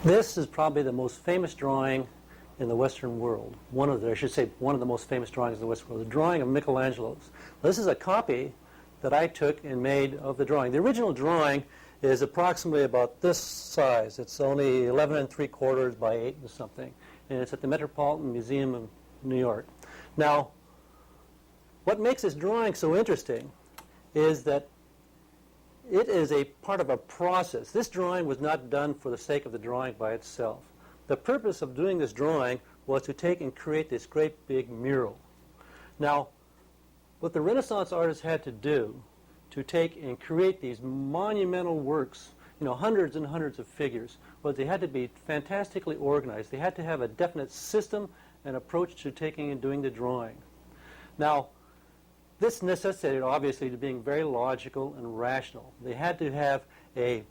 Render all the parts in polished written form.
This is probably the most famous drawing in the Western world. One of the most famous drawings in the Western world, the drawing of Michelangelo's. This is a copy that I took and made of the drawing. The original drawing is approximately about this size. It's only 11 3/4 by 8 and something. And it's at the Metropolitan Museum of New York. Now, what makes this drawing so interesting is that it is a part of a process. This drawing was not done for the sake of the drawing by itself. The purpose of doing this drawing was to take and create this great big mural. Now, what the Renaissance artists had to do to take and create these monumental works, hundreds and hundreds of figures, was they had to be fantastically organized. They had to have a definite system and approach to taking and doing the drawing. Now, this necessitated, obviously, to being very logical and rational. They had to have a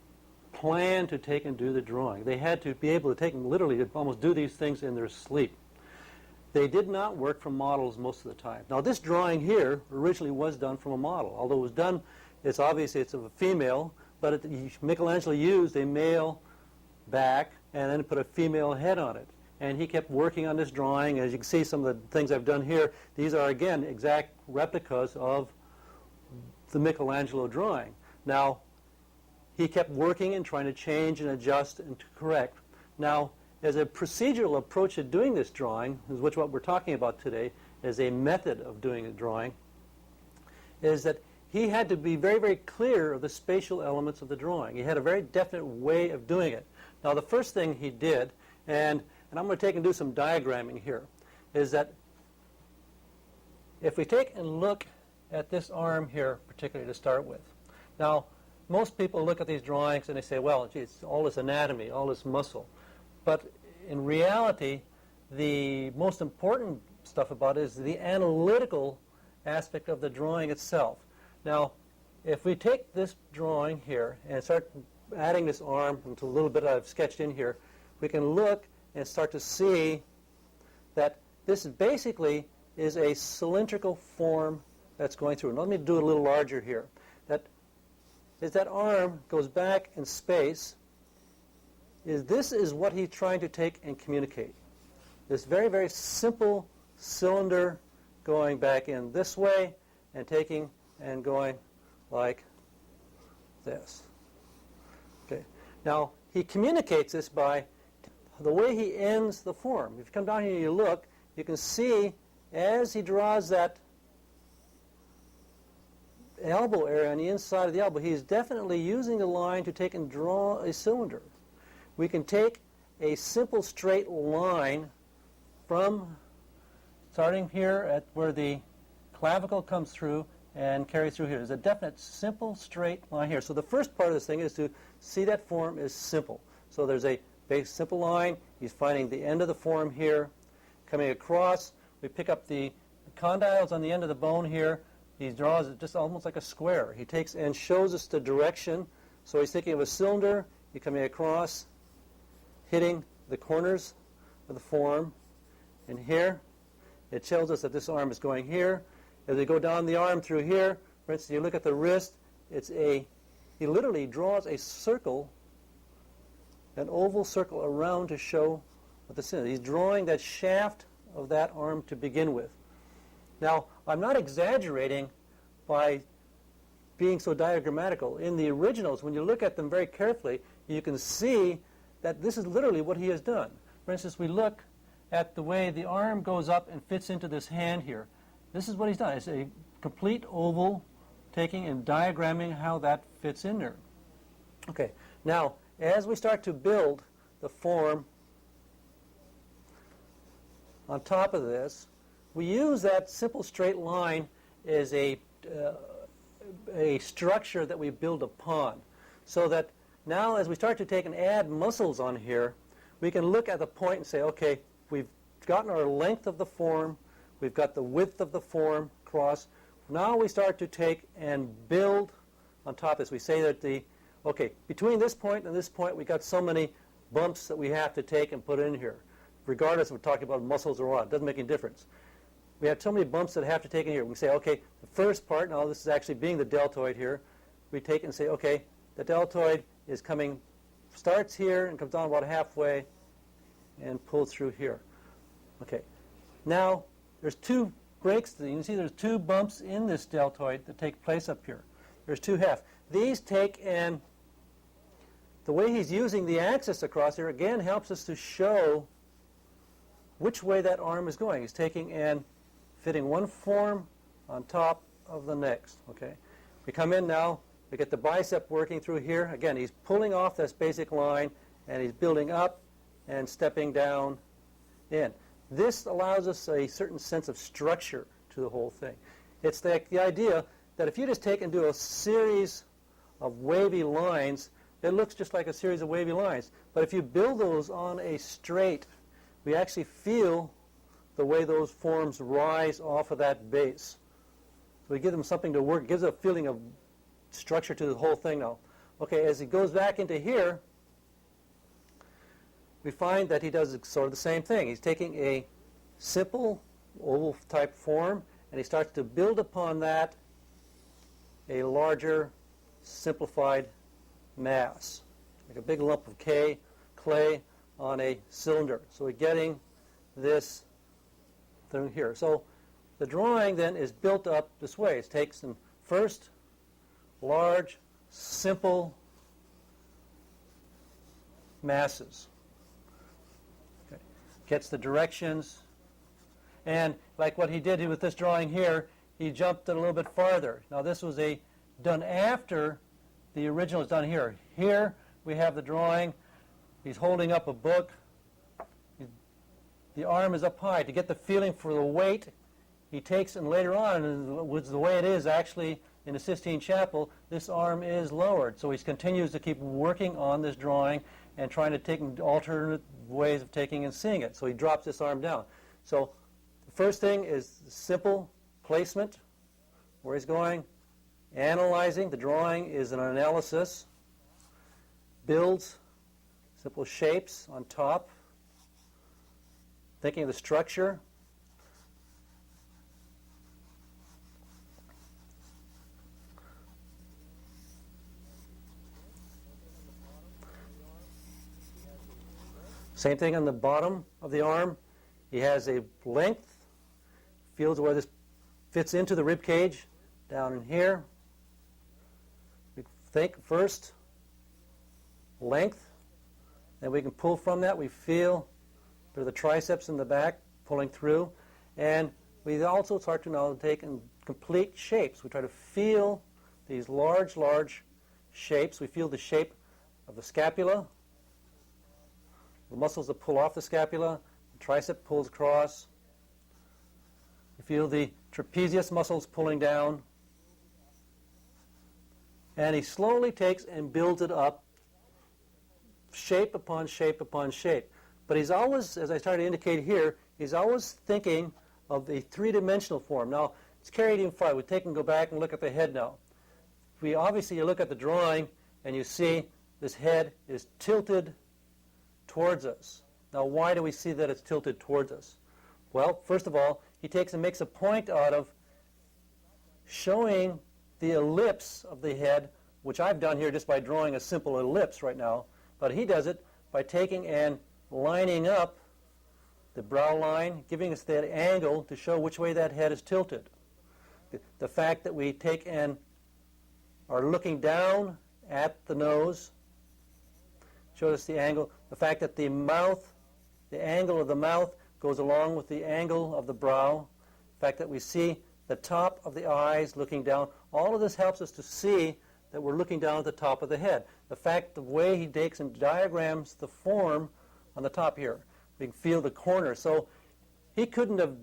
plan to take and do the drawing. They had to be able to take and literally almost do these things in their sleep. They did not work from models most of the time. Now, this drawing here originally was done from a model. Although it was done, it's obviously it's of a female, but Michelangelo used a male back and then put a female head on it. And he kept working on this drawing. As you can see, some of the things I've done here, these are, again, exact replicas of the Michelangelo drawing. Now, he kept working and trying to change and adjust and to correct. Now, as a procedural approach to doing this drawing, which what we're talking about today, is a method of doing a drawing, is that he had to be very, very clear of the spatial elements of the drawing. He had a very definite way of doing it. Now, the first thing he did, and I'm going to take and do some diagramming here, is that if we take and look at this arm here, particularly to start with. Now, most people look at these drawings and they say, well, gee, it's all this anatomy, all this muscle. But in reality, the most important stuff about it is the analytical aspect of the drawing itself. Now, if we take this drawing here and start adding this arm into a little bit I've sketched in here, we can look and start to see that this basically is a cylindrical form that's going through. And let me do it a little larger here. That arm goes back in space. This is what he's trying to take and communicate. This very, very simple cylinder going back in this way and taking and going like this. Okay. Now, he communicates this by the way he ends the form. If you come down here and you look, you can see as he draws that elbow area on the inside of the elbow, he's definitely using the line to take and draw a cylinder. We can take a simple straight line from starting here at where the clavicle comes through and carries through here. There's a definite simple straight line here. So the first part of this thing is to see that form is simple. So there's a base simple line. He's finding the end of the form here. Coming across, we pick up the condyles on the end of the bone here. He draws it just almost like a square. He takes and shows us the direction. So he's thinking of a cylinder. You're coming across, hitting the corners of the form. And here, it tells us that this arm is going here. As we go down the arm through here, for instance, you look at the wrist, he literally draws a circle an oval circle around to show what this is. He's drawing that shaft of that arm to begin with. Now, I'm not exaggerating by being so diagrammatical. In the originals, when you look at them very carefully, you can see that this is literally what he has done. For instance, we look at the way the arm goes up and fits into this hand here. This is what he's done. It's a complete oval, taking and diagramming how that fits in there. Okay, now, as we start to build the form on top of this, we use that simple straight line as a structure that we build upon, so that now as we start to take and add muscles on here, we can look at the point and say, okay, we've gotten our length of the form, we've got the width of the form across. Now we start to take and build on top of this. We say that okay, between this point and this point, we got so many bumps that we have to take and put in here. Regardless if we're talking about muscles or what, it doesn't make any difference. We have so many bumps that have to take in here. We say, okay, the first part, now this is actually being the deltoid here, we take and say, okay, the deltoid is coming, starts here and comes down about halfway and pulls through here. Okay, now there's two breaks. You can see there's two bumps in this deltoid that take place up here. There's two halves. These take and the way he's using the axis across here again helps us to show which way that arm is going. He's taking and fitting one form on top of the next. Okay, we come in now, we get the bicep working through here. Again, he's pulling off this basic line and he's building up and stepping down in. This allows us a certain sense of structure to the whole thing. It's the idea that if you just take and do a series of wavy lines, it looks just like a series of wavy lines. But if you build those on a straight, we actually feel the way those forms rise off of that base. So we give them something to work. It gives a feeling of structure to the whole thing now. Okay, as he goes back into here, we find that he does sort of the same thing. He's taking a simple oval type form and he starts to build upon that a larger simplified mass, like a big lump of clay on a cylinder. So we're getting this thing here. So the drawing then is built up this way. It takes some first large, simple masses. Okay. Gets the directions. And like what he did with this drawing here, he jumped it a little bit farther. Now this was done after the original is done here. Here we have the drawing. He's holding up a book. The arm is up high. To get the feeling for the weight, he takes, and later on, with the way it is actually in the Sistine Chapel, this arm is lowered. So he continues to keep working on this drawing and trying to take alternate ways of taking and seeing it. So he drops this arm down. So the first thing is simple placement, where he's going, analyzing. The drawing is an analysis, builds simple shapes on top, thinking of the structure. Same thing on the bottom of the arm. He has a length, feels where this fits into the rib cage down in here. We think first length, then we can pull from that. We feel through the triceps in the back pulling through, and we also start to now take and complete shapes. We try to feel these large shapes. We feel the shape of the scapula, the muscles that pull off the scapula, the tricep pulls across. You feel the trapezius muscles pulling down. And he slowly takes and builds it up, shape upon shape upon shape. But he's always, as I started to indicate here, he's always thinking of the three-dimensional form. Now, it's carried even farther. We take and go back and look at the head now. You look at the drawing and you see this head is tilted towards us. Now, why do we see that it's tilted towards us? Well, first of all, he takes and makes a point out of showing the ellipse of the head, which I've done here just by drawing a simple ellipse right now, but he does it by taking and lining up the brow line, giving us that angle to show which way that head is tilted. The fact that we take and are looking down at the nose shows us the angle. The fact that the mouth, the angle of the mouth goes along with the angle of the brow. The fact that we see the top of the eyes looking down. All of this helps us to see that we're looking down at the top of the head. The fact, the way he takes and diagrams the form on the top here. We can feel the corner. So he couldn't have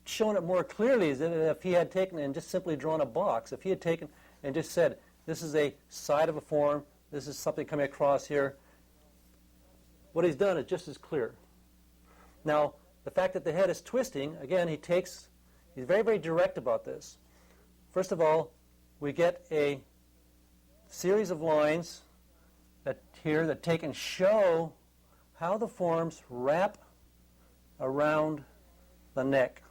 shown it more clearly than if he had taken and just simply drawn a box. If he had taken and just said, this is a side of a form, this is something coming across here, what he's done is just as clear. Now, the fact that the head is twisting, again, he's very, very direct about this. First of all, we get a series of lines that take and show how the forms wrap around the neck.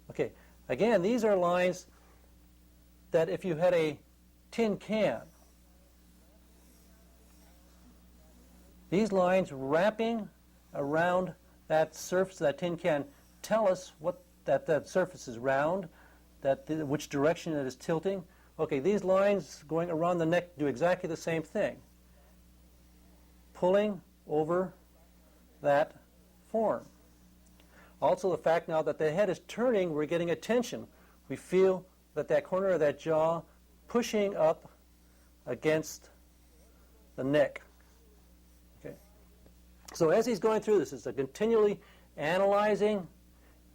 Okay, again, these are lines that if you had a tin can, these lines wrapping around that surface, that tin can, tell us that surface is round, which direction it is tilting. Okay, these lines going around the neck do exactly the same thing, pulling over that form. Also, the fact now that the head is turning, we're getting a tension. We feel that corner of that jaw pushing up against the neck. Okay. So as he's going through this, it's a continually analyzing,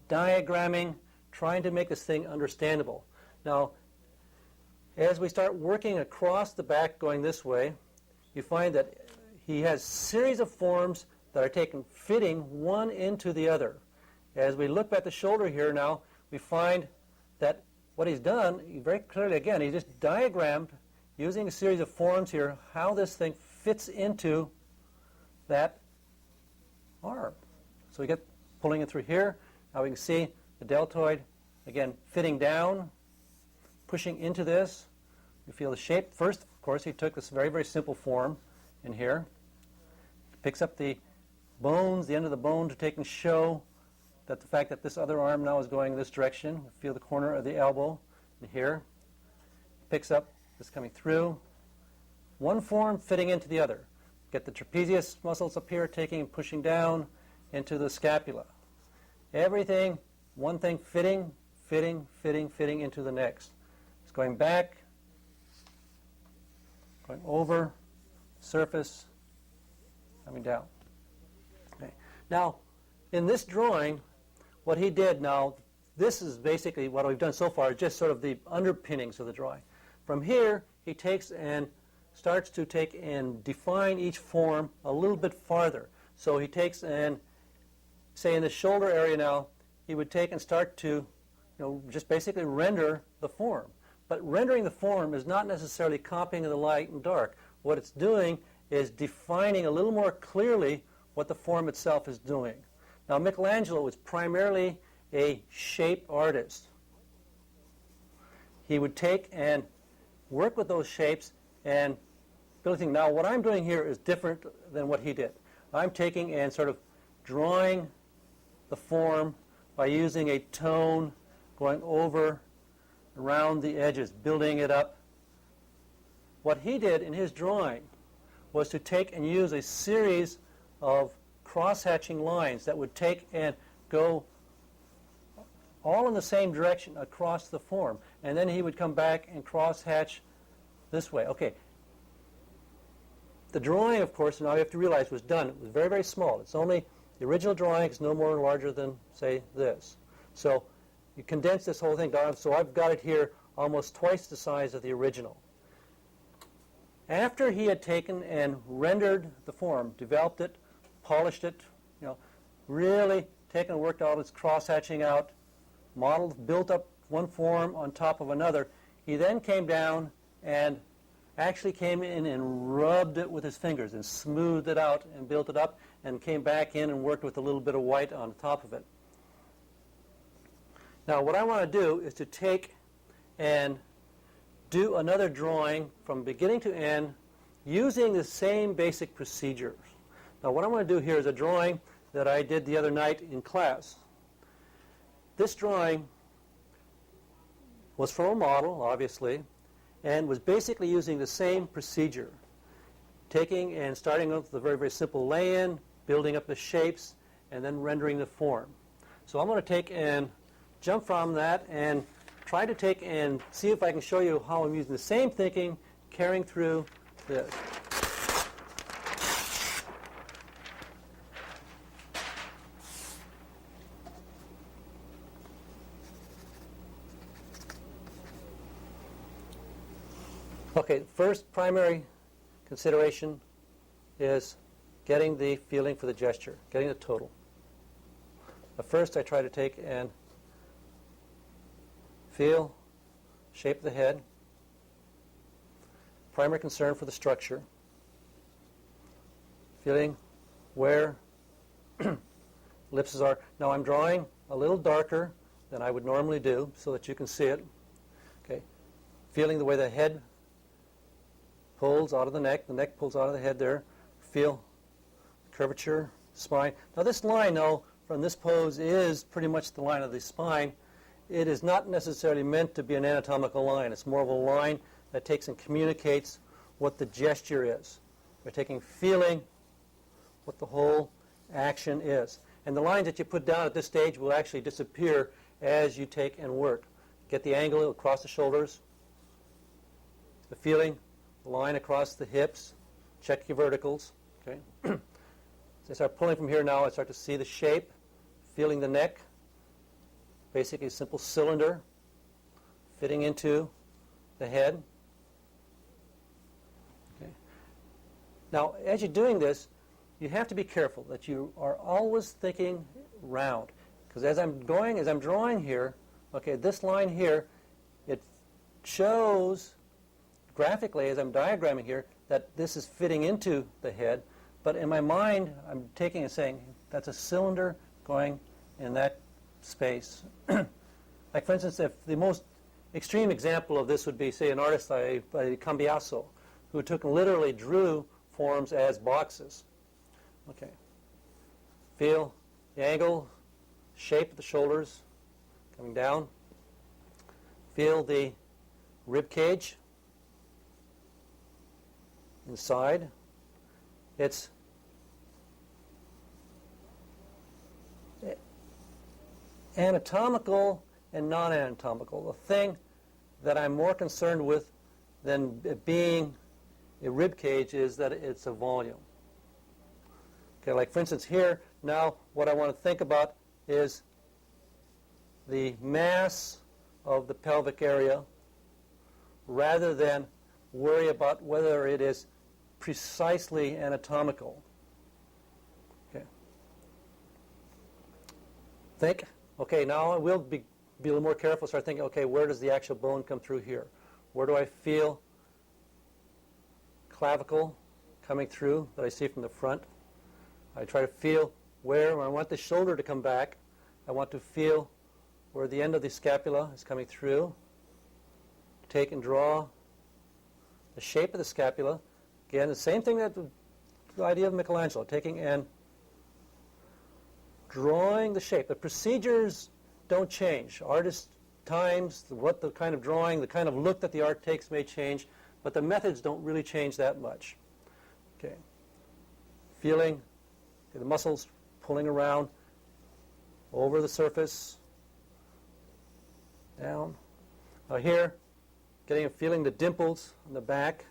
diagramming, trying to make this thing understandable. Now, as we start working across the back going this way, you find that he has a series of forms that are taken fitting one into the other. As we look at the shoulder here now, we find that what he's done, very clearly again, he just diagrammed, using a series of forms here, how this thing fits into that arm. So we get pulling it through here. Now we can see the deltoid, again, fitting down, pushing into this. We feel the shape. First, of course, he took this very, very simple form in here. Picks up the bones, the end of the bone, to take and show that the fact that this other arm now is going this direction. We feel the corner of the elbow in here. Picks up this coming through. One form fitting into the other. Get the trapezius muscles up here, taking and pushing down into the scapula. Everything, one thing fitting into the next. It's going back, going over, surface, coming down. Okay. Now, in this drawing, what he did now, this is basically what we've done so far, just sort of the underpinnings of the drawing. From here, he takes and starts to take and define each form a little bit farther. So he takes and, say in the shoulder area now, he would take and start to, just basically render the form. But rendering the form is not necessarily copying the light and dark. What it's doing is defining a little more clearly what the form itself is doing. Now, Michelangelo was primarily a shape artist. He would take and work with those shapes and build a thing. Now, what I'm doing here is different than what he did. I'm taking and sort of drawing the form by using a tone, going over, around the edges, building it up. What he did in his drawing was to take and use a series of cross-hatching lines that would take and go all in the same direction across the form. And then he would come back and cross-hatch this way. Okay. The drawing, of course, now you have to realize, was done. It was very, very small. It's only, the original drawing is no more larger than, say, this. So you condense this whole thing down, so I've got it here almost twice the size of the original. After he had taken and rendered the form, developed it, polished it, really taken and worked all its cross-hatching out, modeled, built up one form on top of another, he then came down and actually came in and rubbed it with his fingers and smoothed it out and built it up and came back in and worked with a little bit of white on top of it. Now, what I want to do is to take and do another drawing from beginning to end using the same basic procedures. Now what I'm going to do here is a drawing that I did the other night in class. This drawing was from a model, obviously, and was basically using the same procedure. Taking and starting with a very, very simple lay-in, building up the shapes, and then rendering the form. So I'm going to take and jump from that and try to take and see if I can show you how I'm using the same thinking carrying through this. Okay, first primary consideration is getting the feeling for the gesture, getting the total. But first I try to take and feel shape of the head, primary concern for the structure, feeling where ellipses are. Now I'm drawing a little darker than I would normally do so that you can see it. Okay, feeling the way the head pulls out of the neck pulls out of the head there. Feel curvature, spine. Now this line, though, from this pose is pretty much the line of the spine. It is not necessarily meant to be an anatomical line. It's more of a line that takes and communicates what the gesture is. We're taking feeling what the whole action is. And the lines that you put down at this stage will actually disappear as you take and work. Get the angle across the shoulders, the feeling, the line across the hips, check your verticals. Okay. So I start pulling from here now, I start to see the shape, feeling the neck, basically a simple cylinder fitting into the head. Okay. Now, as you're doing this, you have to be careful that you are always thinking round. Because as I'm drawing here, okay, this line here, it shows graphically, as I'm diagramming here, that this is fitting into the head, but in my mind, I'm taking and saying, that's a cylinder going in that space. Like, for instance, if the most extreme example of this would be, say, an artist by Cambiaso, who took and literally drew forms as boxes. Okay. Feel the angle, shape of the shoulders coming down. Feel the rib cage inside. It's anatomical and non-anatomical. The thing that I'm more concerned with than it being a rib cage is that it's a volume. Okay, like for instance here, now what I want to think about is the mass of the pelvic area rather than worry about whether it is precisely anatomical. Okay. Think, okay, now I will be a little more careful, start thinking, okay, where does the actual bone come through here? Where do I feel clavicle coming through that I see from the front? I try to feel where I want the shoulder to come back. I want to feel where the end of the scapula is coming through. Take and draw the shape of the scapula. Again, the same thing that the idea of Michelangelo, taking and drawing the shape. The procedures don't change. Artist times, what the kind of drawing, the kind of look that the art takes may change, but the methods don't really change that much. Okay. Feeling the muscles pulling around over the surface, down. Now here, getting and feeling the dimples on the back,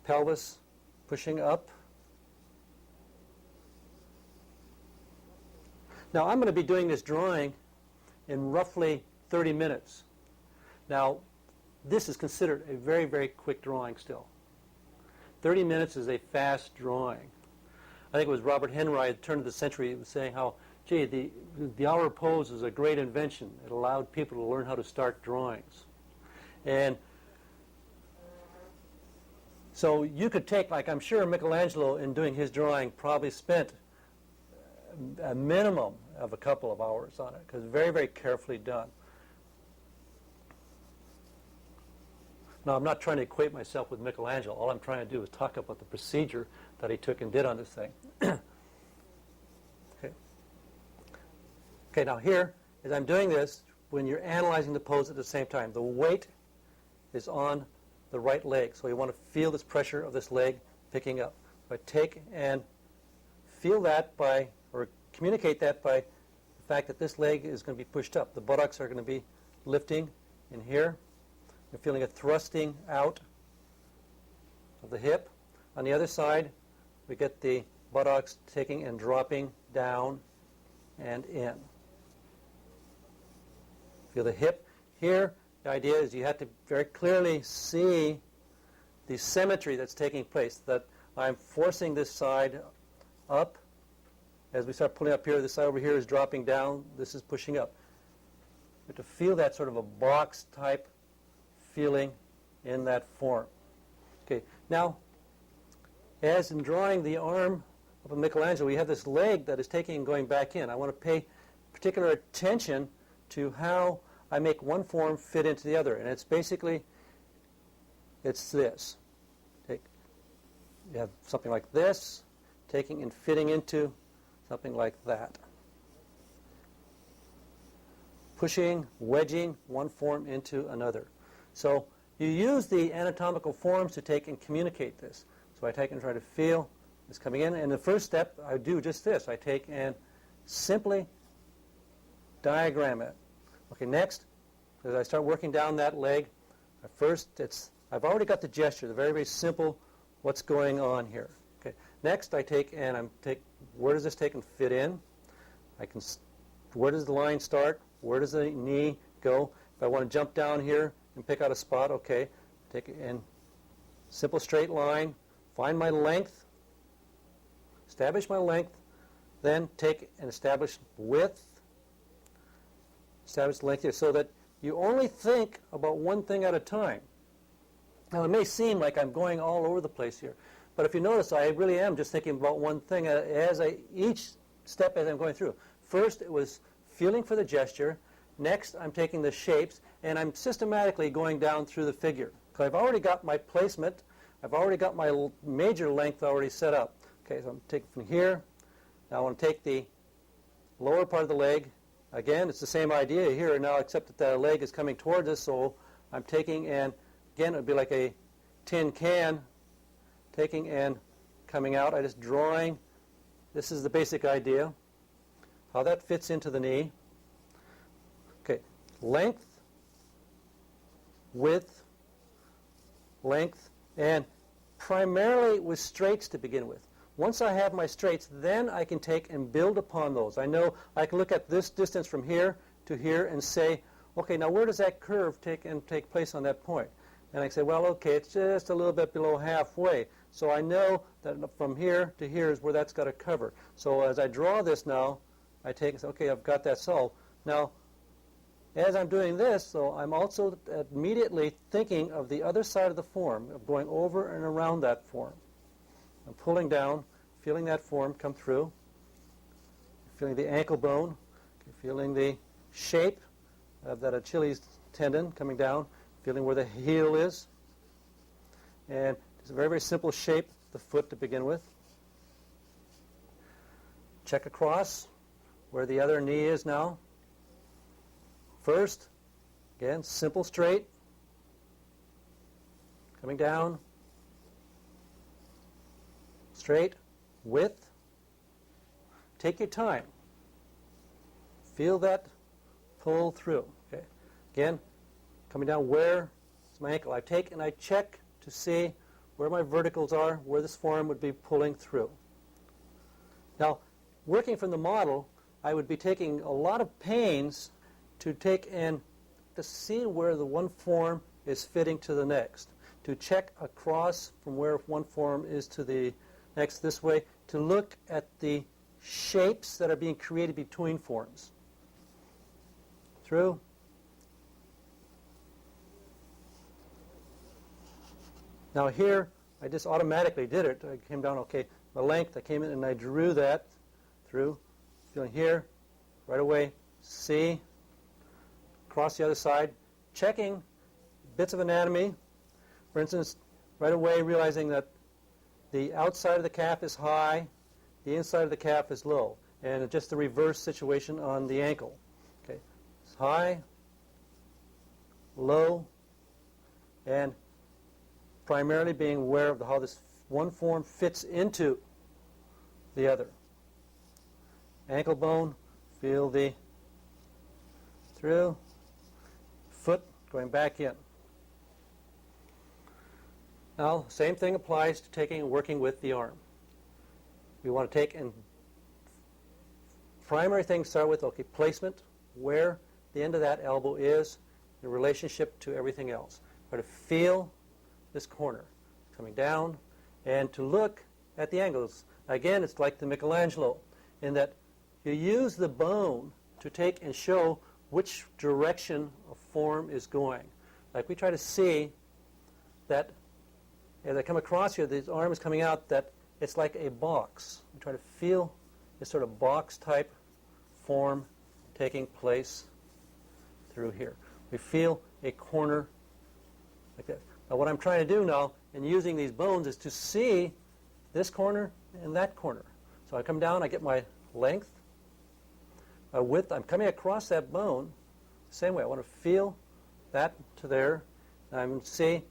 pelvis pushing up. Now I'm going to be doing this drawing in roughly 30 minutes. Now this is considered a very, very quick drawing still. 30 minutes is a fast drawing. I think it was Robert Henry at the turn of the century was saying how, gee, the hour pose is a great invention. It allowed people to learn how to start drawings. And so you could take, like I'm sure Michelangelo in doing his drawing probably spent a minimum of a couple of hours on it, because very, very carefully done. Now, I'm not trying to equate myself with Michelangelo. All I'm trying to do is talk about the procedure that he took and did on this thing. Okay. Okay, now here, as I'm doing this, when you're analyzing the pose at the same time, the weight is on the right leg. So you want to feel this pressure of this leg picking up. So I take and feel that by, or communicate that by the fact that this leg is going to be pushed up. The buttocks are going to be lifting in here. You're feeling a thrusting out of the hip. On the other side, we get the buttocks taking and dropping down and in. Feel the hip. Here, the idea is you have to very clearly see the symmetry that's taking place, that I'm forcing this side up. As we start pulling up here, this side over here is dropping down. This is pushing up. You have to feel that sort of a box type feeling in that form. Okay, now, as in drawing the arm of a Michelangelo, we have this leg that is taking and going back in. I want to pay particular attention to how I make one form fit into the other. And it's basically, it's this. You have something like this, taking and fitting into something like that. Pushing, wedging one form into another. So you use the anatomical forms to take and communicate this. So I take and try to feel this coming in. And the first step, I do just this. I take and simply diagram it. Okay, next, as I start working down that leg, I've already got the gesture, the very, very simple what's going on here. Okay. Next, I take and where does this take and fit in? Where does the line start? Where does the knee go? If I want to jump down here and pick out a spot, okay, take it in simple straight line, find my length, establish my length, then take and establish width, establish the length here, so that you only think about one thing at a time. Now, it may seem like I'm going all over the place here, but if you notice, I really am just thinking about one thing each step as I'm going through. First, it was feeling for the gesture. Next, I'm taking the shapes, and I'm systematically going down through the figure. So I've already got my placement. I've already got my major length already set up. Okay, so I'm taking from here. Now I want to take the lower part of the leg. Again, it's the same idea here now, except that the leg is coming towards us, so I'm taking and again, it would be like a tin can, taking and coming out. I just drawing. This is the basic idea, how that fits into the knee. Okay, length, width, length, and primarily with straights to begin with. Once I have my straights, then I can take and build upon those. I know I can look at this distance from here to here and say, okay, now where does that curve take place on that point? And I say, well, okay, it's just a little bit below halfway. So I know that from here to here is where that's got to cover. So as I draw this now, I take and say, okay, I've got that solved. Now, as I'm doing this, so I'm also immediately thinking of the other side of the form, of going over and around that form. I'm pulling down, feeling that form come through, feeling the ankle bone, feeling the shape of that Achilles tendon coming down, feeling where the heel is. And it's a very, very simple shape, the foot to begin with. Check across where the other knee is now. First, again, simple straight, coming down, straight, width. Take your time. Feel that pull through. Okay. Again, coming down, where is my ankle? I take and I check to see where my verticals are, where this form would be pulling through. Now, working from the model, I would be taking a lot of pains to take and to see where the one form is fitting to the next, to check across from where one form is to the next this way, to look at the shapes that are being created between forms. Through. Now here, I just automatically did it. I came down, okay, the length, I came in and I drew that through. Feeling here, right away, see, across the other side, checking bits of anatomy, For instance, right away realizing that the outside of the calf is high, the inside of the calf is low, and just the reverse situation on the ankle. Okay, it's high, low, and primarily being aware of how this one form fits into the other. Ankle bone, feel the through, foot going back in. Now, same thing applies to taking and working with the arm. We want to take and primary thing start with, okay, placement, where the end of that elbow is in relationship to everything else. Try to feel this corner coming down and to look at the angles. Again, it's like the Michelangelo in that you use the bone to take and show which direction a form is going. Like we try to see that as I come across here, this arm is coming out, that it's like a box. We try to feel this sort of box type form taking place through here. We feel a corner like that. Now what I'm trying to do now in using these bones is to see this corner and that corner. So I come down, I get my length, my width. I'm coming across that bone the same way. I want to feel that to there. And I'm see,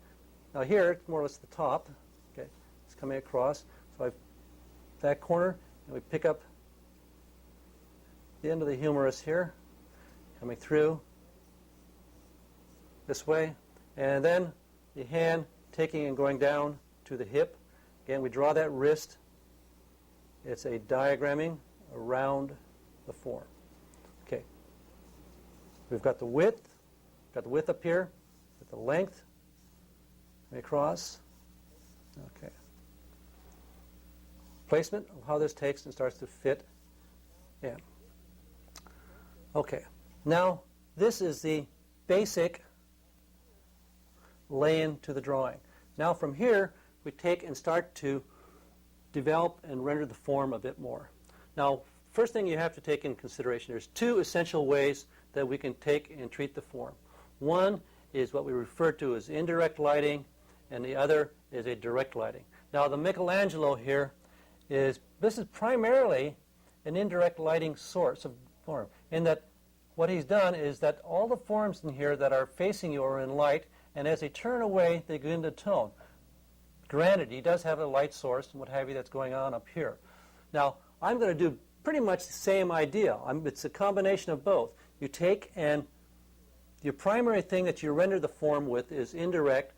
now here it's more or less the top. Okay, it's coming across. So I've that corner, and we pick up the end of the humerus here, coming through this way, and then the hand taking and going down to the hip. Again, we draw that wrist. It's a diagramming around the form. Okay. We've got the width up here, with the length across. Okay. Placement of how this takes and starts to fit in. Okay. Now, this is the basic lay-in to the drawing. Now from here, we take and start to develop and render the form a bit more. Now, first thing you have to take in consideration, there's two essential ways that we can take and treat the form. One is what we refer to as indirect lighting, and the other is a direct lighting. Now, the Michelangelo here this is primarily an indirect lighting source of form, in that what he's done is that all the forms in here that are facing you are in light, and as they turn away, they go into tone. Granted, he does have a light source and what have you that's going on up here. Now, I'm going to do pretty much the same idea. It's a combination of both. You take and your primary thing that you render the form with is indirect,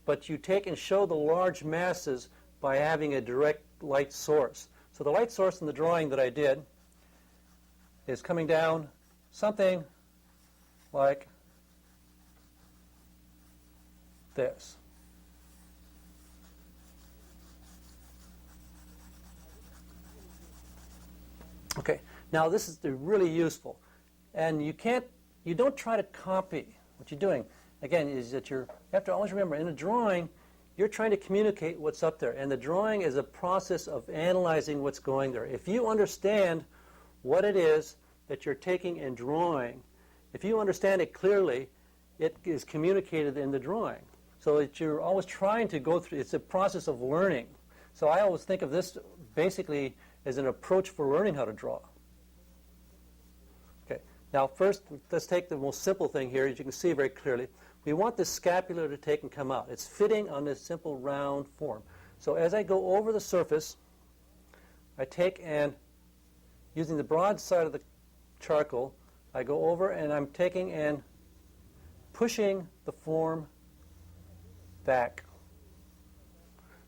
but you take and show the large masses by having a direct light source. So the light source in the drawing that I did is coming down something like this. Okay, now this is really useful, and you don't try to copy what you're doing. Again, is that you have to always remember, in a drawing, you're trying to communicate what's up there, and the drawing is a process of analyzing what's going there. If you understand what it is that you're taking and drawing, if you understand it clearly, it is communicated in the drawing. So that you're always trying to go through, it's a process of learning. So I always think of this basically as an approach for learning how to draw. Okay, now first, let's take the most simple thing here, as you can see very clearly. We want the scapula to take and come out. It's fitting on this simple round form. So as I go over the surface, I take and, using the broad side of the charcoal, I go over and I'm taking and pushing the form back.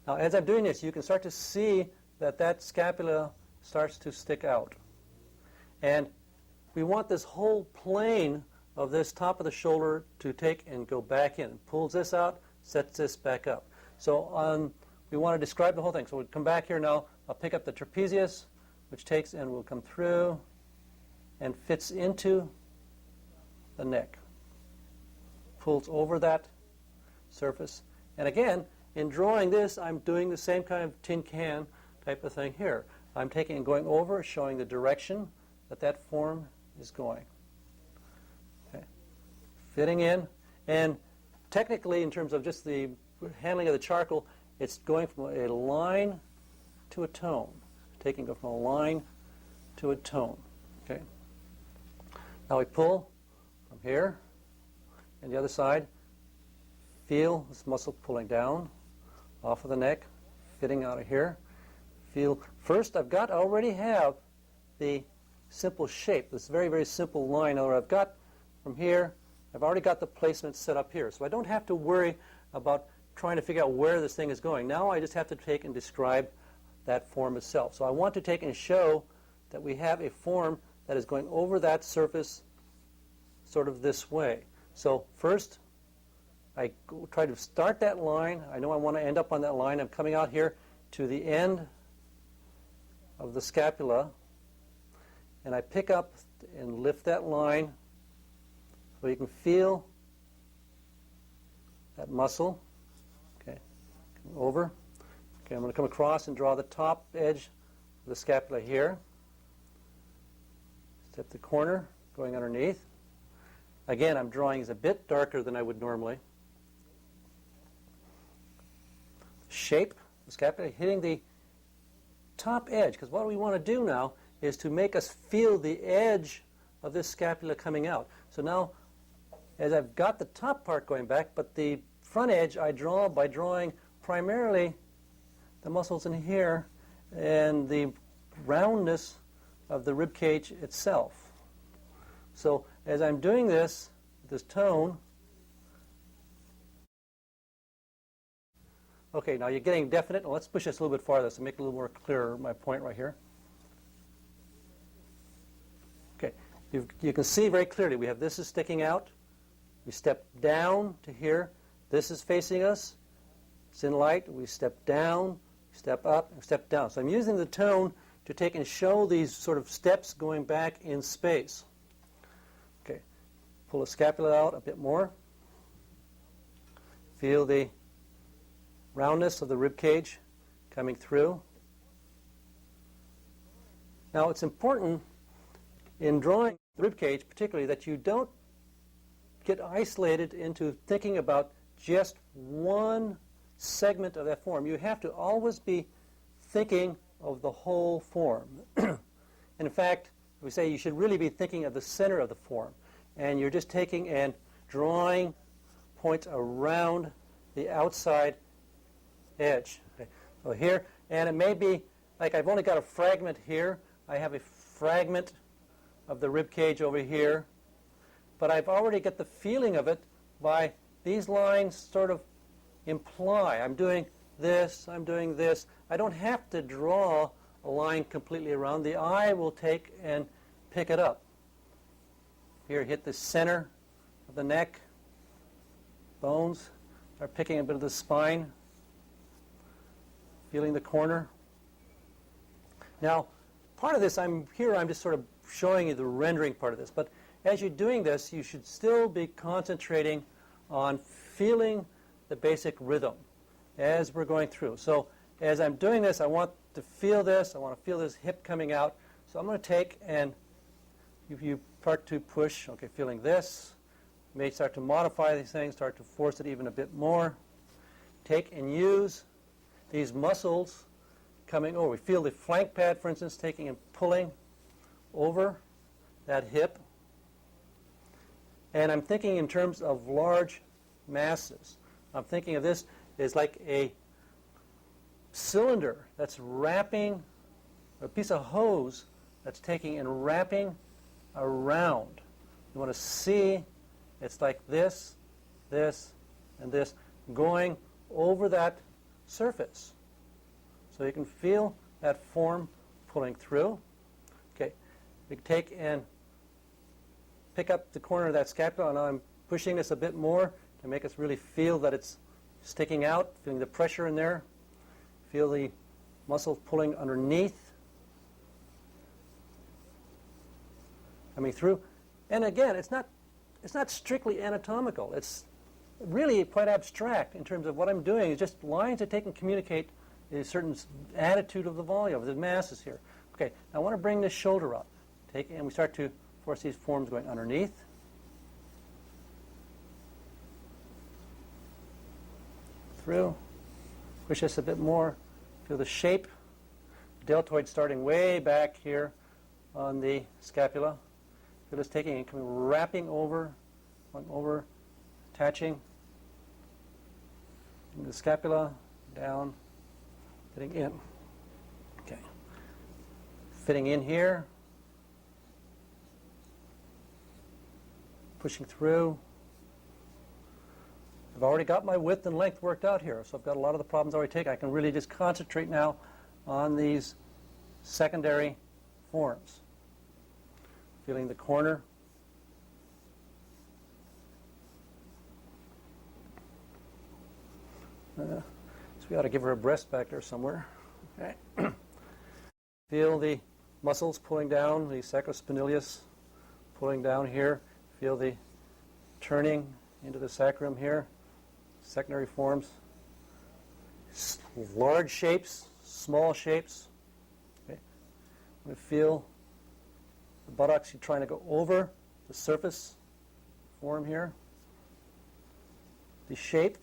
Now as I'm doing this, you can start to see that scapula starts to stick out. And we want this whole plane of this top of the shoulder to take and go back in. Pulls this out, sets this back up. So we want to describe the whole thing. So we'll come back here now. I'll pick up the trapezius, which takes and will come through and fits into the neck. Pulls over that surface. And again, in drawing this, I'm doing the same kind of tin can type of thing here. I'm taking and going over, showing the direction that form is going. Okay. Fitting in. And technically, in terms of just the handling of the charcoal, it's going from a line to a tone, taking it from a line to a tone. Okay. Now we pull from here, and the other side. Feel this muscle pulling down off of the neck, fitting out of here. Feel first. Already have the simple shape. This very, very simple line. Or I've got from here. I've already got the placement set up here, so I don't have to worry about trying to figure out where this thing is going. Now I just have to take and describe that form itself. So I want to take and show that we have a form that is going over that surface sort of this way. So first, I try to start that line. I know I want to end up on that line. I'm coming out here to the end of the scapula, and I pick up and lift that line so you can feel that muscle. Okay, come over. Okay, I'm going to come across and draw the top edge of the scapula here. Step the corner, going underneath. Again, I'm drawing is a bit darker than I would normally. Shape the scapula, hitting the top edge, because what we want to do now is to make us feel the edge of this scapula coming out. So now, as I've got the top part going back, but the front edge I draw by drawing primarily the muscles in here and the roundness of the rib cage itself. So as I'm doing this tone, okay, now you're getting definite. Let's push this a little bit farther to make it a little more clearer, my point right here. Okay, you can see very clearly we have this is sticking out. We step down to here. This is facing us. It's in light. We step down, step up, and step down. So I'm using the tone to take and show these sort of steps going back in space. Okay, pull the scapula out a bit more. Feel the roundness of the rib cage coming through. Now it's important in drawing the rib cage particularly that you don't get isolated into thinking about just one segment of that form. You have to always be thinking of the whole form. And in fact, we say you should really be thinking of the center of the form. And you're just taking and drawing points around the outside edge. Okay. So here, and it may be like I've only got a fragment here. I have a fragment of the rib cage over here, but I've already got the feeling of it by these lines sort of imply. I'm doing this, I'm doing this. I don't have to draw a line completely around. The eye will take and pick it up. Here, hit the center of the neck, bones, start picking a bit of the spine, feeling the corner. Now, part of this, I'm just sort of showing you the rendering part of this, but as you're doing this, you should still be concentrating on feeling the basic rhythm as we're going through. So as I'm doing this, I want to feel this. I want to feel this hip coming out. So I'm going to take and you start to push, okay, feeling this. You may start to modify these things, start to force it even a bit more. Take and use these muscles coming over. We feel the flank pad, for instance, taking and pulling over that hip. And I'm thinking in terms of large masses. I'm thinking of this as like a cylinder that's wrapping, a piece of hose that's taking and wrapping around. You want to see it's like this, this, and this going over that surface. So you can feel that form pulling through. Okay, we can take and pick up the corner of that scapula, and I'm pushing this a bit more to make us really feel that it's sticking out, feeling the pressure in there. Feel the muscles pulling underneath, coming through. And again, it's not strictly anatomical. It's really quite abstract in terms of what I'm doing. It's just lines that take and communicate a certain attitude of the volume, of the masses here. Okay, now I want to bring this shoulder up. And we start to force these forms going underneath. through. Push this a bit more. Feel the shape. Deltoid starting way back here on the scapula. Feel this taking and coming, wrapping over, going over, attaching the scapula, down, fitting in. Okay. Fitting in here. Pushing through. I've already got my width and length worked out here, so I've got a lot of the problems already taken. I can really just concentrate now on these secondary forms. Feeling the corner. So we ought to give her a breast back there somewhere. Okay. Feel the muscles pulling down, the sacrospinalis pulling down here. Feel the turning into the sacrum here. Secondary forms. Large shapes, small shapes. Okay. I'm going to feel the buttocks trying to go over the surface form here. The shape.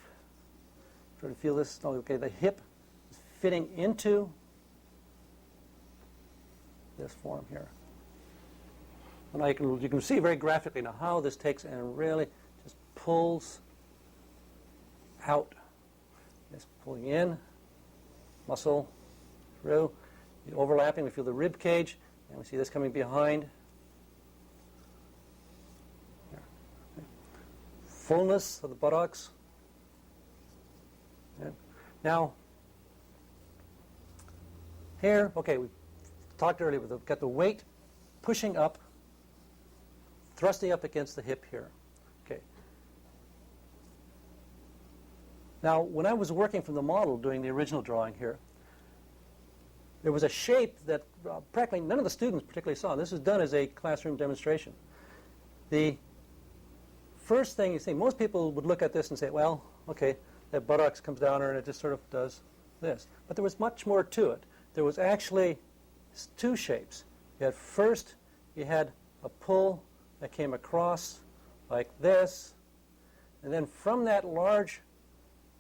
Try to feel this. Okay, the hip is fitting into this form here. And you can see very graphically now how this takes and really just pulls out. It's pulling in, muscle through, the overlapping. We feel the rib cage, and we see this coming behind. Here. Fullness of the buttocks. Okay. Now, here, okay, we talked earlier, we've got the weight pushing up, thrusting up against the hip here. Okay. Now, when I was working from the model doing the original drawing here, there was a shape that practically none of the students particularly saw. This was done as a classroom demonstration. The first thing you see, most people would look at this and say, well, okay, that buttocks comes down and it just sort of does this. But there was much more to it. There was actually two shapes. First, you had a pull that came across like this, and then from that large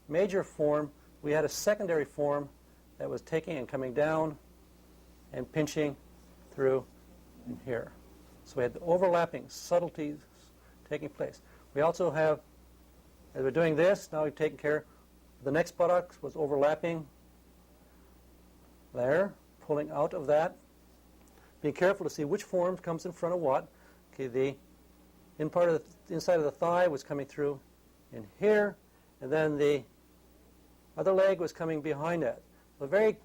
major form, we had a secondary form that was taking and coming down and pinching through in here. So we had the overlapping subtleties taking place. We also have, as we're doing this, now we've taken care, the next buttocks was overlapping there, pulling out of that. Being careful to see which form comes in front of what. Okay, the inside of the thigh was coming through in here, and then the other leg was coming behind that. So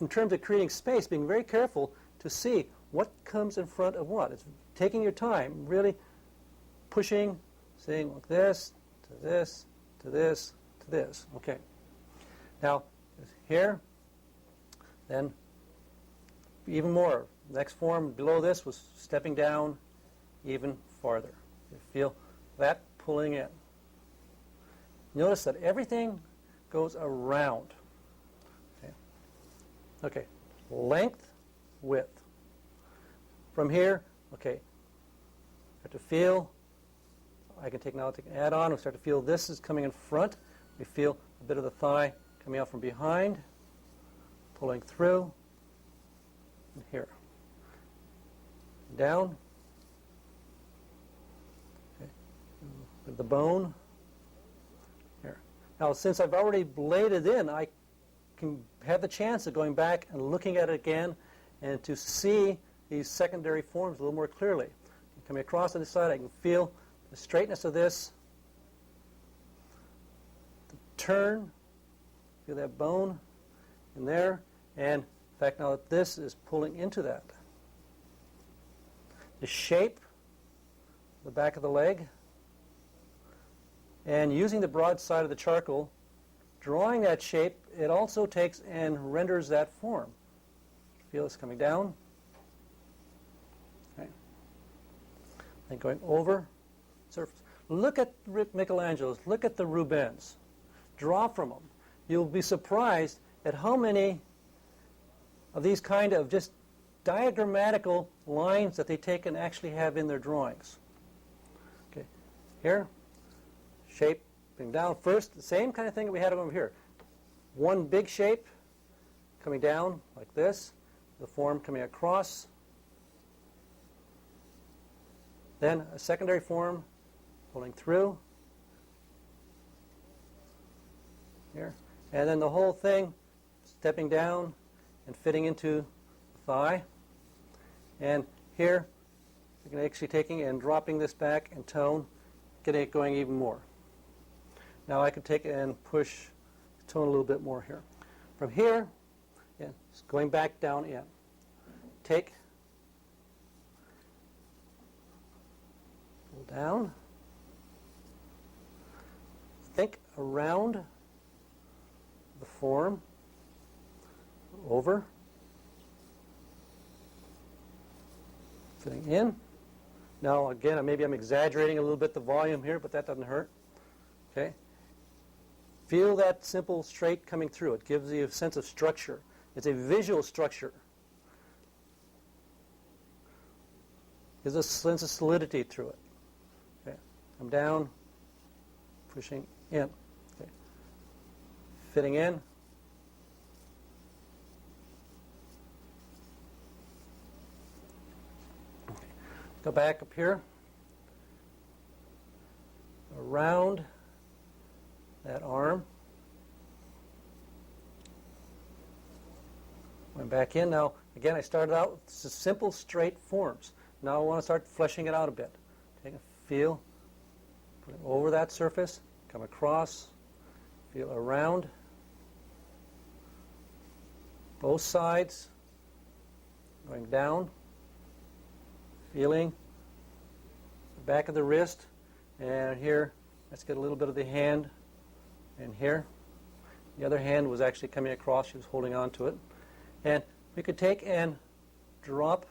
in terms of creating space, being very careful to see what comes in front of what. It's taking your time, really pushing, saying like this, to this, to this, to this. Okay. Now, here, then even more. Next form below this was stepping down even farther. You feel that pulling in. Notice that everything goes around. Okay. Okay. Length, width. From here, okay, start to feel, I can take now, take an add-on, we start to feel this is coming in front. We feel a bit of the thigh coming out from behind, pulling through, and here. Down. Okay. The bone. Here. Now, since I've already laid it in, I can have the chance of going back and looking at it again and to see these secondary forms a little more clearly. Coming across on this side, I can feel the straightness of this, the turn, feel that bone in there, and in fact now that this is pulling into that. The shape, the back of the leg, and using the broad side of the charcoal, drawing that shape, it also takes and renders that form. Feel this coming down. Okay. Then going over surface. Look at Michelangelo's, look at the Rubens. Draw from them. You'll be surprised at how many of these kind of just diagrammatical lines that they take and actually have in their drawings. Okay. Here, shape Bring down first, the same kind of thing that we had over here. One big shape coming down like this, the form coming across. Then a secondary form pulling through here. And then the whole thing stepping down and fitting into the thigh. And here, you can actually taking and dropping this back and tone, getting it going even more. Now I could take and push the tone a little bit more here. From here, yeah, it's going back down in. Take, pull down, think around the form, over, fitting in. Now again, maybe I'm exaggerating a little bit the volume here, but that doesn't hurt. Okay. Feel that simple straight coming through. It gives you a sense of structure. It's a visual structure. Gives a sense of solidity through it. Okay. Come down, pushing in. Okay. Fitting in. Okay. Go back up here. Around that arm. Went back in. Now, again, I started out with simple, straight forms. Now I want to start fleshing it out a bit. Take a feel, put it over that surface, come across, feel around both sides, going down, feeling the back of the wrist, and here, let's get a little bit of the hand. And here, the other hand was actually coming across. She was holding on to it. And we could take and drop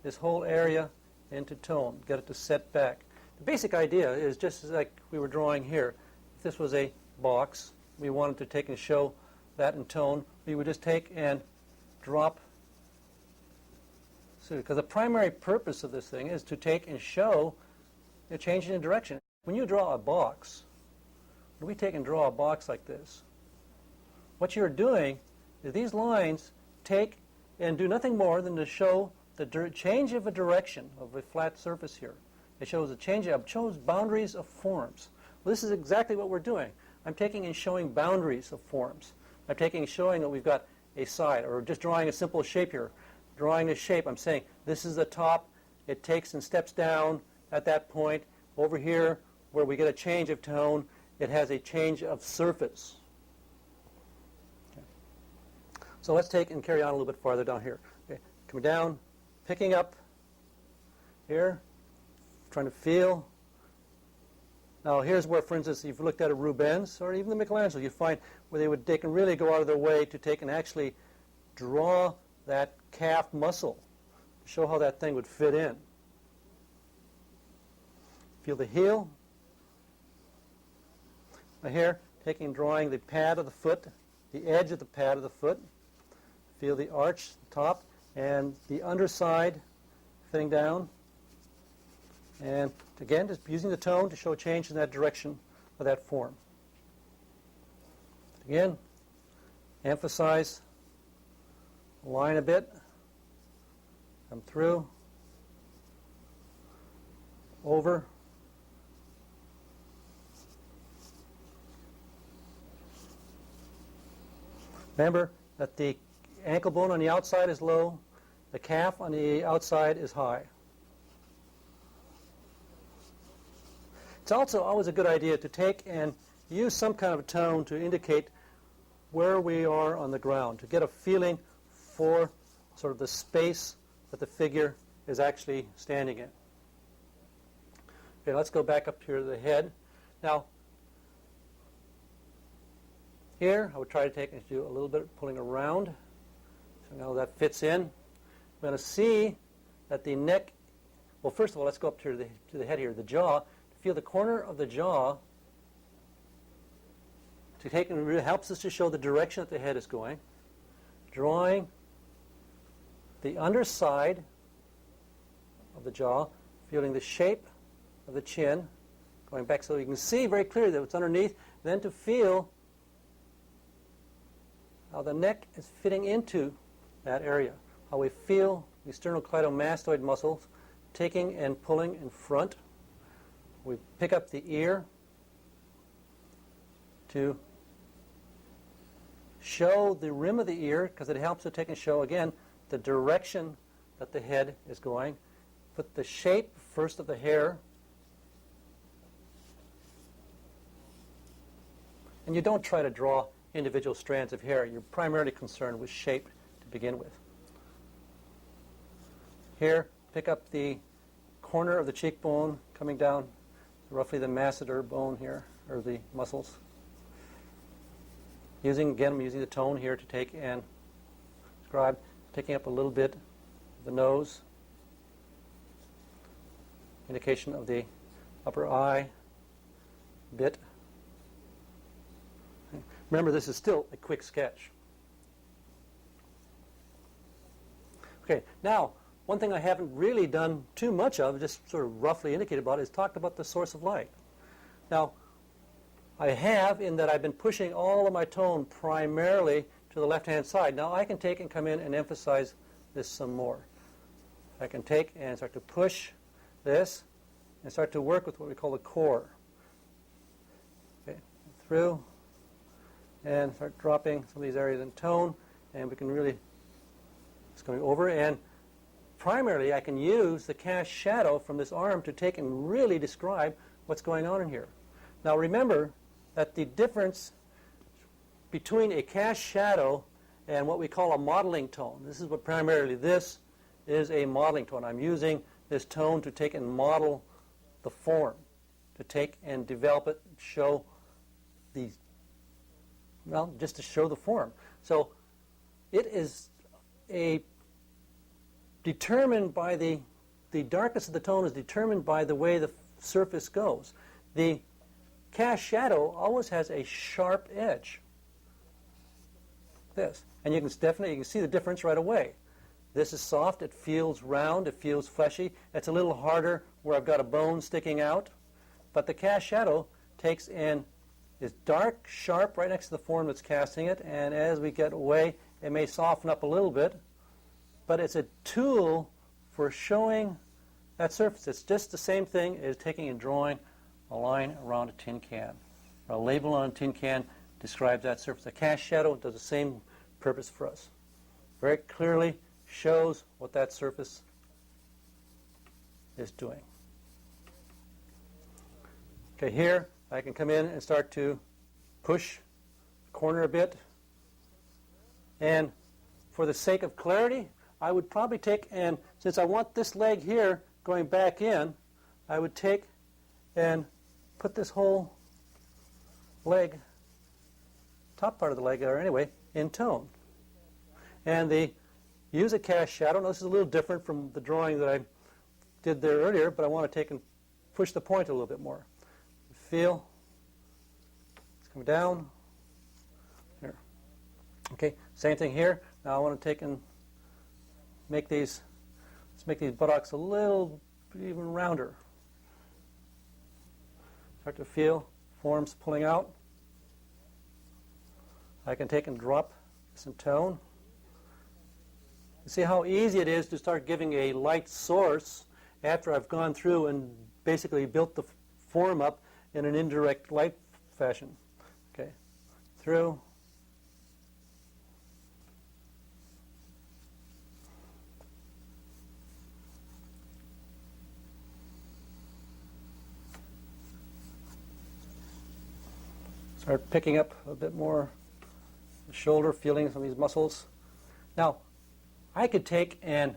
this whole area into tone, get it to set back. The basic idea is just like we were drawing here. If this was a box, we wanted to take and show that in tone, we would just take and drop. Because the primary purpose of this thing is to take and show a change in direction. When you draw a box, when we take and draw a box like this, what you're doing is these lines take and do nothing more than to show the change of a direction of a flat surface here. It shows a change of, shows boundaries of forms. Well, this is exactly what we're doing. I'm taking and showing boundaries of forms. I'm taking and showing that we've got a side, or just drawing a simple shape here. Drawing a shape, I'm saying this is the top. It takes and steps down at that point. Over here, where we get a change of tone, it has a change of surface. Okay. So let's take and carry on a little bit farther down here. Okay. Coming down, picking up here, trying to feel. Now here's where, for instance, if you've looked at a Rubens or even the Michelangelo, you find where they would take and really go out of their way to take and actually draw that calf muscle to show how that thing would fit in. Feel the heel. Now here, taking and drawing the pad of the foot, the edge of the pad of the foot. Feel the arch, the top, and the underside fitting down. And again, just using the tone to show a change in that direction of that form. Again, emphasize the line a bit, come through, over, remember that the ankle bone on the outside is low, the calf on the outside is high. It's also always a good idea to take and use some kind of tone to indicate where we are on the ground, to get a feeling for sort of the space that the figure is actually standing in. Okay, let's go back up here to the head. Now, here, I would try to take and do a little bit of pulling around. So now that fits in. We're going to see that the neck, well, first of all, let's go up to the head here, the jaw. Feel the corner of the jaw to take and really helps us to show the direction that the head is going. Drawing the underside of the jaw, feeling the shape of the chin going back so you can see very clearly that it's underneath, then to feel how the neck is fitting into that area, how we feel the sternocleidomastoid muscles taking and pulling in front. We pick up the ear to show the rim of the ear, because it helps to take and show, again, the direction that the head is going. Put the shape first of the hair. And you don't try to draw individual strands of hair. You're primarily concerned with shape to begin with. Here, pick up the corner of the cheekbone coming down, roughly the masseter bone here, or the muscles. Again, I'm using the tone here to take and describe, picking up a little bit of the nose, indication of the upper eye bit. Remember, this is still a quick sketch. Okay, now, one thing I haven't really done too much of, just sort of roughly indicated about, is talked about the source of light. Now, I have, in that I've been pushing all of my tone primarily to the left-hand side. Now I can take and come in and emphasize this some more. I can take and start to push this and start to work with what we call the core. Okay, through, and start dropping some of these areas in tone, and we can really, it's going over, and primarily I can use the cast shadow from this arm to take and really describe what's going on in here. Now remember that the difference between a cast shadow and what we call a modeling tone, this is what primarily this is, a modeling tone. I'm using this tone to take and model the form, to take and develop it, show the, well, just to show the form. So it is determined by the darkness of the tone is determined by the way the surface goes. The cast shadow always has a sharp edge. This. And you can see the difference right away. This is soft, it feels round, it feels fleshy. It's a little harder where I've got a bone sticking out. But the cast shadow takes and is dark, sharp, right next to the form that's casting it, and as we get away, it may soften up a little bit. But it's a tool for showing that surface. It's just the same thing as taking and drawing a line around a tin can. A label on a tin can describes that surface. A cast shadow does the same purpose for us. Very clearly shows what that surface is doing. Okay, here I can come in and start to push the corner a bit. And for the sake of clarity, I would probably take, and since I want this leg here going back in, I would take and put this whole leg, top part of the leg there anyway, in tone. And use a cast shadow. Now this is a little different from the drawing that I did there earlier, but I want to take and push the point a little bit more. Feel it's coming down. Here. Okay, same thing here. Now I want to take and make these buttocks a little even rounder. Start to feel forms pulling out. I can take and drop some tone. You see how easy it is to start giving a light source after I've gone through and basically built the form up in an indirect light fashion. Okay, through. Start picking up a bit more the shoulder, feeling some of these muscles. Now, I could take and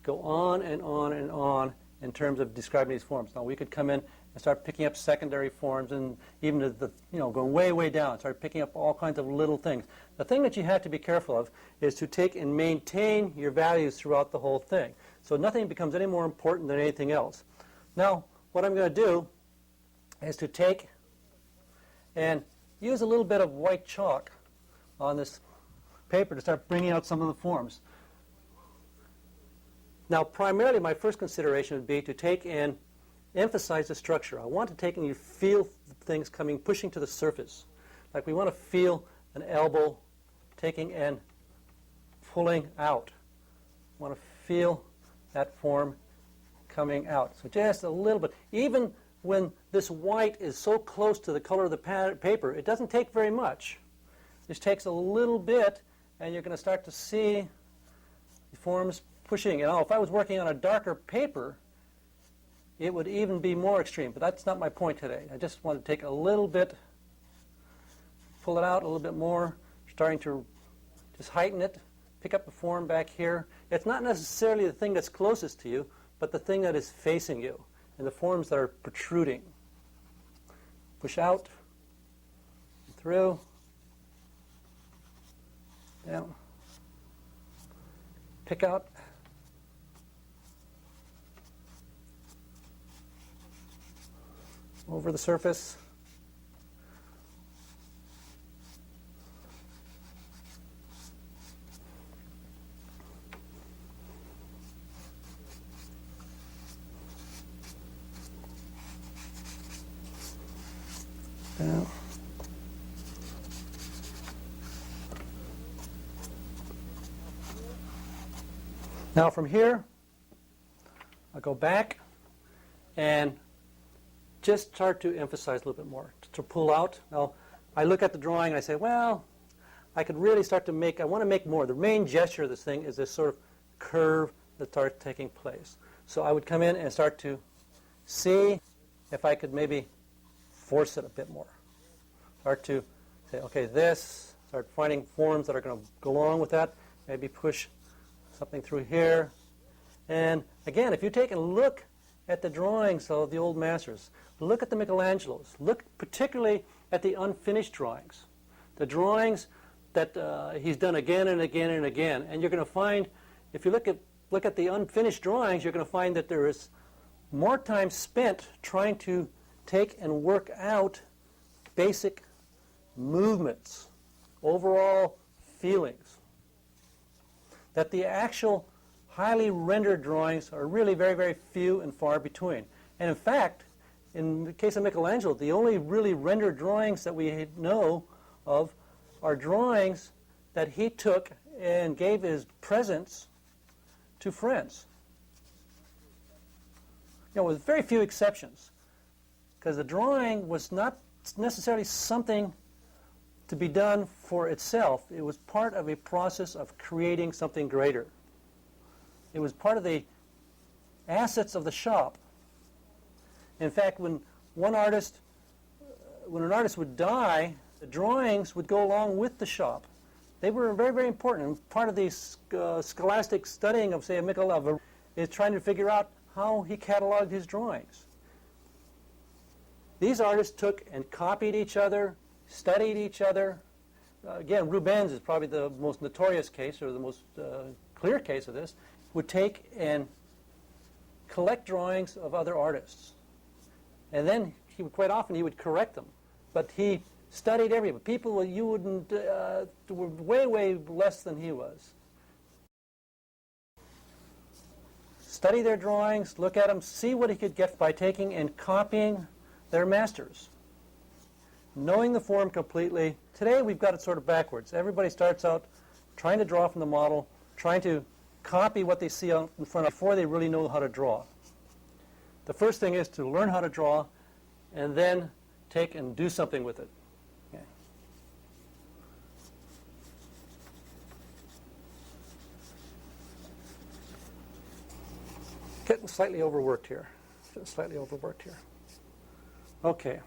go on and on and on in terms of describing these forms. Now, we could come in and start picking up secondary forms, and even going way, way down, start picking up all kinds of little things. The thing that you have to be careful of is to take and maintain your values throughout the whole thing. So nothing becomes any more important than anything else. Now, what I'm going to do is to take and use a little bit of white chalk on this paper to start bringing out some of the forms. Now, primarily, my first consideration would be to take and emphasize the structure. I want to take and you feel things coming, pushing to the surface. Like we want to feel an elbow taking and pulling out. I want to feel that form coming out. So just a little bit. Even when this white is so close to the color of the paper, it doesn't take very much. It just takes a little bit, and you're going to start to see the forms pushing. You know, if I was working on a darker paper, it would even be more extreme. But that's not my point today. I just want to take a little bit, pull it out a little bit more, starting to just heighten it, pick up the form back here. It's not necessarily the thing that's closest to you, but the thing that is facing you, and the forms that are protruding. Push out, through, down, pick out, over the surface, down. Now from here, I'll go back and just start to emphasize a little bit more, to pull out. Now, I look at the drawing and I say, well, I could really start to make, I want to make more. The main gesture of this thing is this sort of curve that starts taking place. So I would come in and start to see if I could maybe force it a bit more. Start to say, okay, this, start finding forms that are going to go along with that. Maybe push something through here. And again, if you take a look at the drawings of the old masters, look at the Michelangelos, look particularly at the unfinished drawings, the drawings that he's done again and again and again. And you're going to find, if you look at the unfinished drawings, you're going to find that there is more time spent trying to take and work out basic movements, overall feelings, that the actual highly rendered drawings are really very, very few and far between. And in fact, in the case of Michelangelo, the only really rendered drawings that we know of are drawings that he took and gave as presents to friends. You know, with very few exceptions, because the drawing was not necessarily something to be done for itself. It was part of a process of creating something greater. It was part of the assets of the shop. In fact, when an artist would die, the drawings would go along with the shop. They were very, very important. And part of the scholastic studying of, say, Michelangelo is trying to figure out how he cataloged his drawings. These artists took and copied each other, studied each other. Again, Rubens is probably the most notorious case, or the most clear case of this. Would take and collect drawings of other artists. And then quite often he would correct them. But he studied everybody. People you wouldn't, were way, way less than he was. Study their drawings, look at them, see what he could get by taking and copying their masters. Knowing the form completely. Today we've got it sort of backwards. Everybody starts out trying to draw from the model, trying to copy what they see out in front of before they really know how to draw. The first thing is to learn how to draw and then take and do something with it. Okay. Getting slightly overworked here. Okay.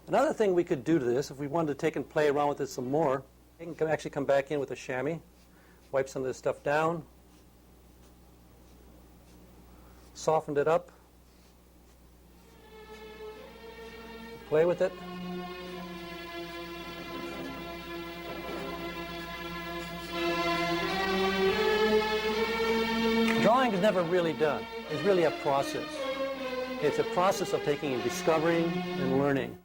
Another thing we could do to this, if we wanted to take and play around with it some more, you can actually come back in with a chamois, wipe some of this stuff down, softened it up, play with it. Drawing is never really done. It's really a process. It's a process of taking and discovering and learning.